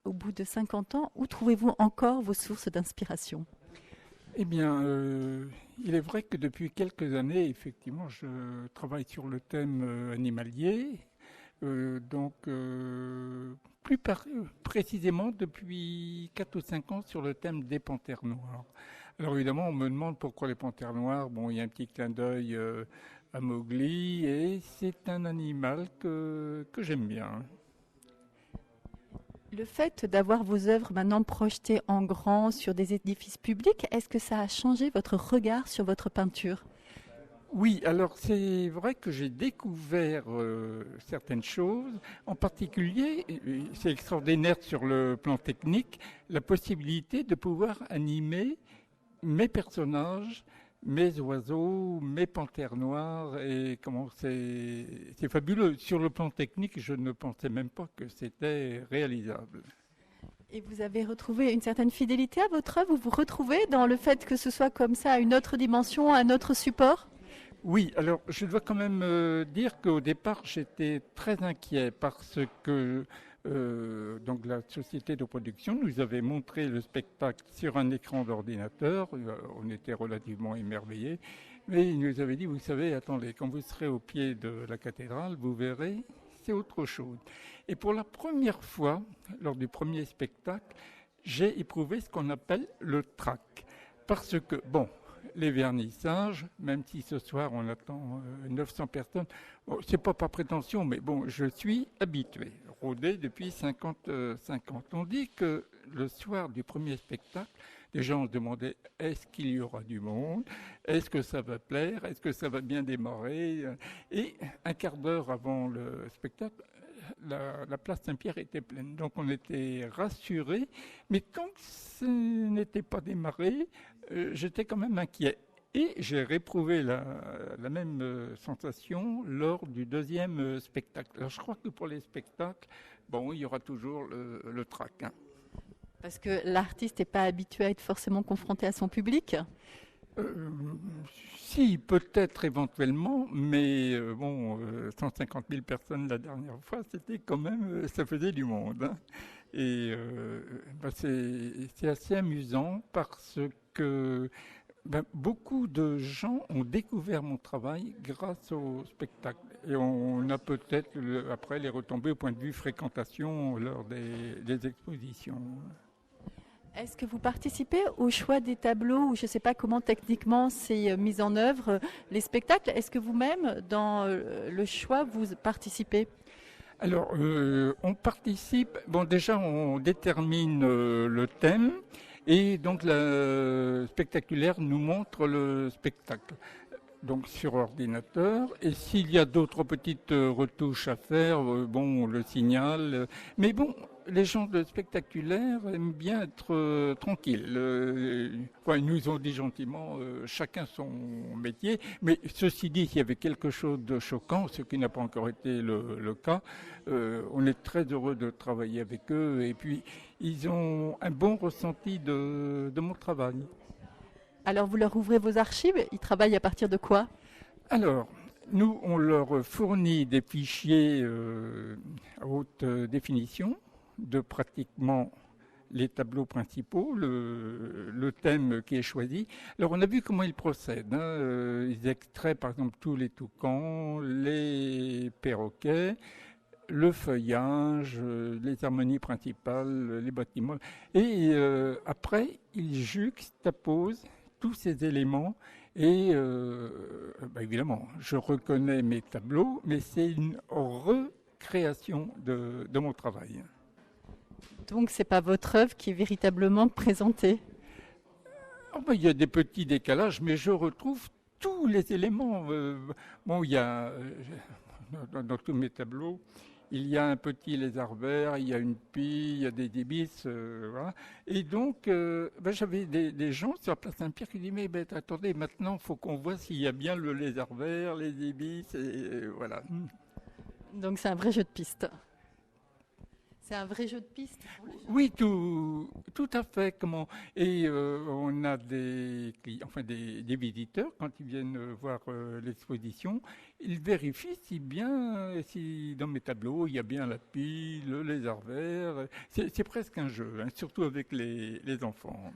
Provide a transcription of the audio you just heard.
au bout de 50 ans, où trouvez-vous encore vos sources d'inspiration? Eh bien, il est vrai que depuis quelques années, effectivement, je travaille sur le thème animalier. Donc, précisément depuis 4 ou 5 ans sur le thème des panthères noires. Alors évidemment, on me demande pourquoi les panthères noires. Bon, il y a un petit clin d'œil à Mowgli et c'est un animal que j'aime bien. Le fait d'avoir vos œuvres maintenant projetées en grand sur des édifices publics, est-ce que ça a changé votre regard sur votre peinture? Oui, alors c'est vrai que j'ai découvert certaines choses, en particulier, c'est extraordinaire sur le plan technique, la possibilité de pouvoir animer mes personnages, mes oiseaux, mes panthères noires, et comment c'est fabuleux. Sur le plan technique, je ne pensais même pas que c'était réalisable. Et vous avez retrouvé une certaine fidélité à votre œuvre? Vous vous retrouvez dans le fait que ce soit comme ça, à une autre dimension, à un autre support? Oui, alors je dois quand même dire qu'au départ j'étais très inquiet parce que donc la société de production nous avait montré le spectacle sur un écran d'ordinateur. On était relativement émerveillés, mais il nous avait dit, vous savez, attendez, quand vous serez au pied de la cathédrale, vous verrez, c'est autre chose. Et pour la première fois, lors du premier spectacle, j'ai éprouvé ce qu'on appelle le trac. Parce que, bon, les vernissages, même si ce soir on attend 900 personnes, bon, c'est pas par prétention, mais bon, je suis habitué, rodé depuis 50. On dit que le soir du premier spectacle, les gens se demandaient est-ce qu'il y aura du monde, est-ce que ça va plaire, est-ce que ça va bien démarrer. Et un quart d'heure avant le spectacle, la place Saint-Pierre était pleine. Donc on était rassurés, mais tant que ce n'était pas démarré, j'étais quand même inquiet. Et j'ai réprouvé la même sensation lors du deuxième spectacle. Alors je crois que pour les spectacles, bon, il y aura toujours le trac, hein. Parce que l'artiste n'est pas habitué à être forcément confronté à son public. Euh, Si, peut-être éventuellement, mais bon, 150 000 personnes la dernière fois, c'était quand même, ça faisait du monde, hein. Et bah, c'est assez amusant parce que ben, beaucoup de gens ont découvert mon travail grâce au spectacle. Et on a peut-être après les retombées au point de vue fréquentation lors des expositions. Est-ce que vous participez au choix des tableaux ou je ne sais pas comment techniquement c'est mis en œuvre les spectacles? Est-ce que vous-même, dans le choix, vous participez? Alors, on participe. Bon, déjà, on détermine le thème et donc le spectaculaire nous montre le spectacle. Donc sur ordinateur. Et s'il y a d'autres petites retouches à faire, bon, on le signale. Mais bon, les gens de spectaculaire aiment bien être tranquilles. Enfin, ils nous ont dit gentiment, chacun son métier. Mais ceci dit, s'il y avait quelque chose de choquant, ce qui n'a pas encore été le cas, on est très heureux de travailler avec eux. Et puis, ils ont un bon ressenti de mon travail. Alors vous leur ouvrez vos archives, ils travaillent à partir de quoi? Alors, nous, on leur fournit des fichiers à haute définition de pratiquement les tableaux principaux, le thème qui est choisi. Alors, on a vu comment ils procèdent, hein. Ils extraient, par exemple, tous les toucans, les perroquets, le feuillage, les harmonies principales, les bâtiments. Et après, ils juxtaposent tous ces éléments. Et bah évidemment, je reconnais mes tableaux, mais c'est une recréation de mon travail. Donc c'est pas votre œuvre qui est véritablement présentée. Ah bah, il y a des petits décalages, mais je retrouve tous les éléments. Bon, il y a dans tous mes tableaux, il y a un petit lézard vert, il y a une pie, il y a des ibis, voilà. Et donc, ben, j'avais des gens sur la place Saint-Pierre qui disaient, mais ben, attendez, maintenant, il faut qu'on voit s'il y a bien le lézard vert, les ibis, et voilà. Donc c'est un vrai jeu de piste. C'est un vrai jeu de piste pour les gens. Oui, tout à fait. Et on a des visiteurs quand ils viennent voir l'exposition, ils vérifient si dans mes tableaux il y a bien la pile, les arts verts. C'est presque un jeu, hein, surtout avec les enfants.